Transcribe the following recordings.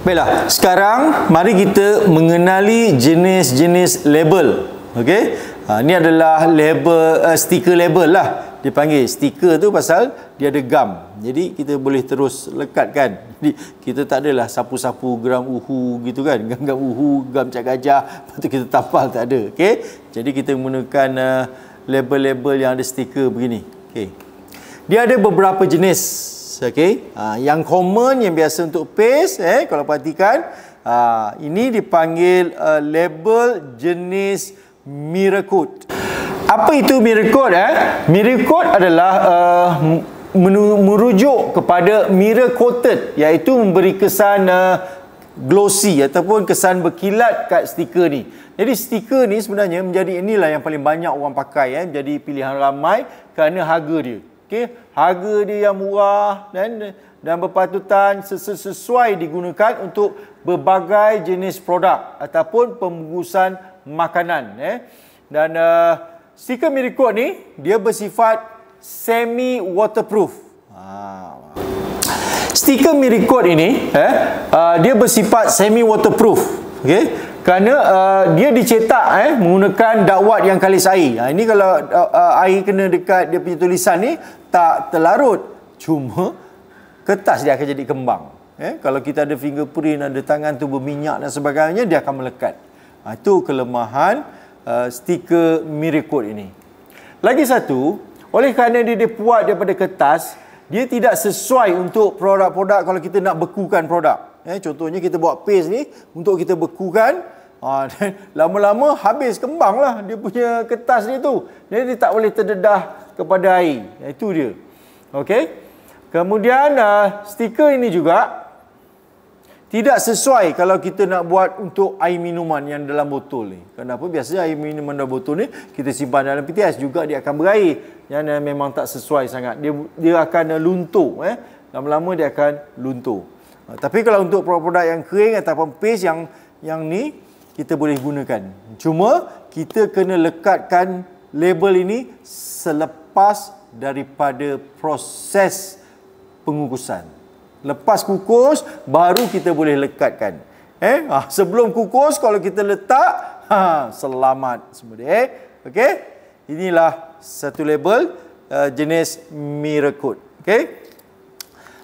Baiklah, sekarang mari kita mengenali jenis-jenis label. Okey. Ini adalah label, stiker label lah. Dipanggil stiker tu pasal dia ada gam. Jadi kita boleh terus lekatkan. Jadi kita tak adalah sapu-sapu geram uhu gitu kan. Gam-gam uhu, gam cap gajah, lepas tu kita tampal, tak ada. Okey. Jadi kita menggunakan label-label yang ada stiker begini. Okey. Dia ada beberapa jenis. Okey, yang common, yang biasa untuk paste, kalau perhatikan, ini dipanggil label jenis mirror coat. Apa itu mirror coat? Mirror coat adalah merujuk kepada mirror coated, iaitu memberi kesan glossy ataupun kesan berkilat kat stiker ni. Jadi stiker ni sebenarnya menjadi inilah yang paling banyak orang pakai, menjadi pilihan ramai kerana harga dia. Okey, harga dia yang murah dan berpatutan sesuai digunakan untuk berbagai jenis produk ataupun pembungkusan makanan. Dan stiker mirror coat ni dia bersifat semi waterproof. Stiker mirror coat ini dia bersifat semi waterproof. Okey. Kerana dia dicetak menggunakan dakwat yang kalis air. Ini kalau air kena dekat dia punya tulisan ni tak terlarut. Cuma kertas dia akan jadi kembang. Kalau kita ada fingerprint, ada tangan tu berminyak dan sebagainya, dia akan melekat. Itu kelemahan stiker mirror coat ini. Lagi satu, oleh kerana dia buat daripada kertas, dia tidak sesuai untuk produk-produk kalau kita nak bekukan produk. Contohnya kita buat paste ni untuk kita bekukan, lama-lama habis kembang lah dia punya kertas dia tu. Dia tak boleh terdedah kepada air. Itu dia. Okey. Kemudian stiker ini juga tidak sesuai kalau kita nak buat untuk air minuman yang dalam botol ni. Kenapa? Biasanya air minuman dalam botol ni kita simpan dalam PTS juga dia akan berair. Yang memang tak sesuai sangat. Dia akan luntur. Lama-lama dia akan luntur. Tapi kalau untuk produk-produk yang kering ataupun paste yang ni, kita boleh gunakan. Cuma kita kena lekatkan label ini selepas daripada proses pengukusan. Lepas kukus, baru kita boleh lekatkan. Sebelum kukus, kalau kita letak, selamat semua dia. Okey? Inilah satu label jenis mirror coat. Okey?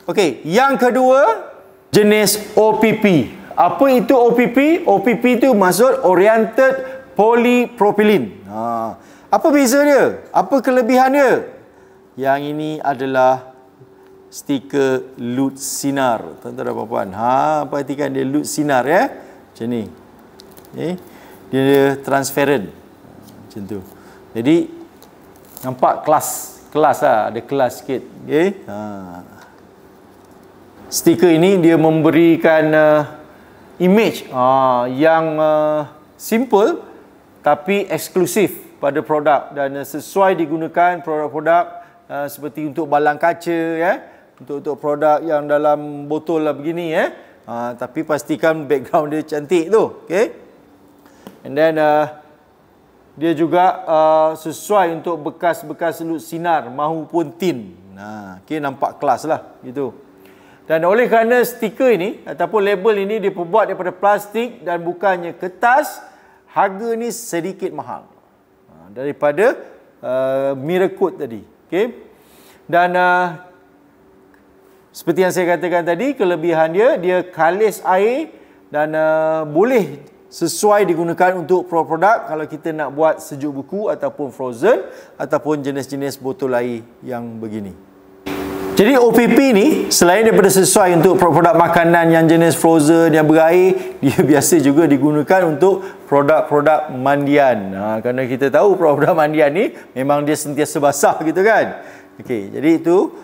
Okey, yang kedua, jenis OPP. Apa itu OPP? OPP itu maksud Oriented Polypropylene. Apa beza dia? Apa kelebihan dia? Yang ini adalah stiker lut sinar. Tuan-tuan dan puan-puan. Perhatikan dia lut sinar macam ni. Dia transparent. Macam tu. Jadi nampak kelas lah, ada kelas sikit. Okey. Stiker ini dia memberikan image yang simple tapi eksklusif pada produk dan sesuai digunakan produk-produk seperti untuk balang kaca, untuk produk yang dalam botol lah begini, tapi pastikan background dia cantik tu. Okay? And then dia juga sesuai untuk bekas-bekas lut sinar mahupun tin. Okay, nampak kelas lah gitu. Dan oleh kerana stiker ini ataupun label ini diperbuat daripada plastik dan bukannya kertas, harga ni sedikit mahal daripada mirror coat tadi. Okay? Dan seperti yang saya katakan tadi, kelebihan dia kalis air dan boleh sesuai digunakan untuk produk kalau kita nak buat sejuk beku ataupun frozen ataupun jenis-jenis botol air yang begini. Jadi OPP ni selain daripada sesuai untuk produk makanan yang jenis frozen yang berair, dia biasa juga digunakan untuk produk-produk mandian. Kerana kita tahu produk mandian ni memang dia sentiasa basah gitu kan. Okey, jadi itu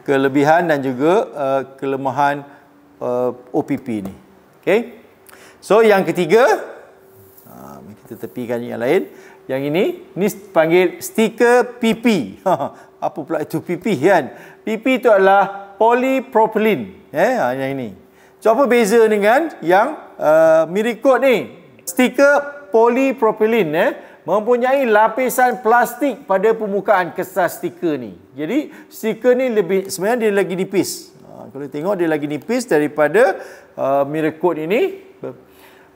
kelebihan dan juga kelemahan OPP ni. Okey. So yang ketiga, kita tepikan yang lain. Yang ini panggil stiker PP. Apa pula itu PP kan? PP itu adalah polypropylene. Yang ini. So apa beza dengan yang mirror coat ni? Stiker polypropylene mempunyai lapisan plastik pada permukaan kertas stiker ni. Jadi stiker ni sebenarnya dia lagi nipis. Kalau tengok dia lagi nipis daripada Miracle ini.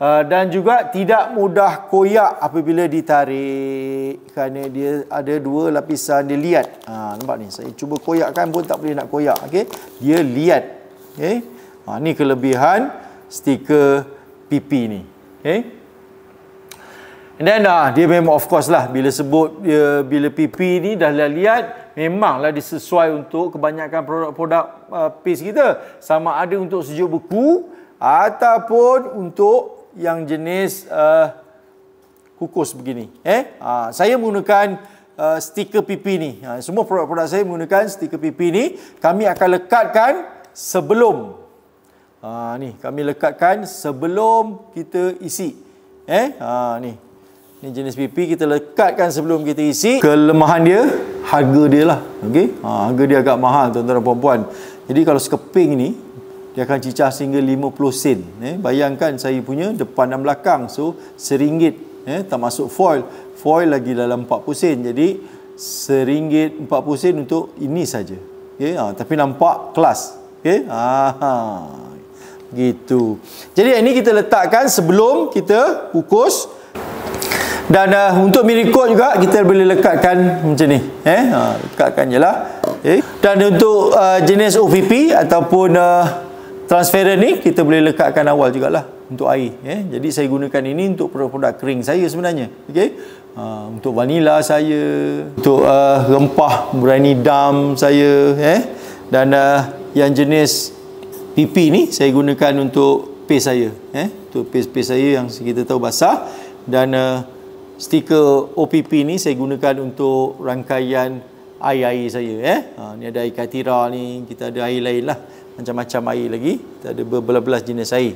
Dan juga tidak mudah koyak apabila ditarik, kerana dia ada dua lapisan, dia liat. Nampak ni, saya cuba koyakkan pun tak boleh nak koyak. Okey, dia liat. Okey, ni kelebihan stiker PP ni. Okey, and then dia memang of course lah, bila sebut bila PP ni dah liat, memanglah disesuai untuk kebanyakan produk-produk paste kita, sama ada untuk sejuk beku ataupun untuk yang jenis kukus begini. Saya menggunakan stiker PP ni. Semua produk-produk saya menggunakan stiker PP ni. Kami akan lekatkan sebelum kami lekatkan sebelum kita isi. Ni jenis PP kita lekatkan sebelum kita isi. Kelemahan dia, harga dia lah. Okey, harga dia agak mahal tuan-tuan dan puan-puan. Jadi kalau sekeping ni dia akan cicah sehingga 50 sen. Bayangkan saya punya depan dan belakang. So RM1. Tak masuk foil. Foil lagi dalam 40 sen. Jadi RM1 40 sen untuk ini saja. Okay? Tapi nampak kelas. Okay? Gitu. Jadi ini kita letakkan sebelum kita kukus. Dan untuk Miracle juga kita boleh lekatkan macam ni. Lekatkan je lah. Okay? Dan untuk jenis OPP ataupun transparent ni kita boleh lekatkan awal jugalah untuk air. Jadi saya gunakan ini untuk produk-produk kering saya sebenarnya. Okey. Untuk vanila saya, untuk rempah berani dam saya, dan yang jenis PP ni saya gunakan untuk paste saya, untuk paste saya yang kita tahu basah, dan stiker OPP ni saya gunakan untuk rangkaian air-air saya. Ni ada air katira ni, kita ada air lain lah, macam-macam air lagi, kita ada berbelas-belas jenis air.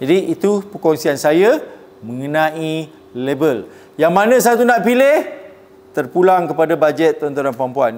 Jadi itu perkongsian saya mengenai label. Yang mana satu nak pilih, terpulang kepada bajet tuan-tuan dan puan-puan.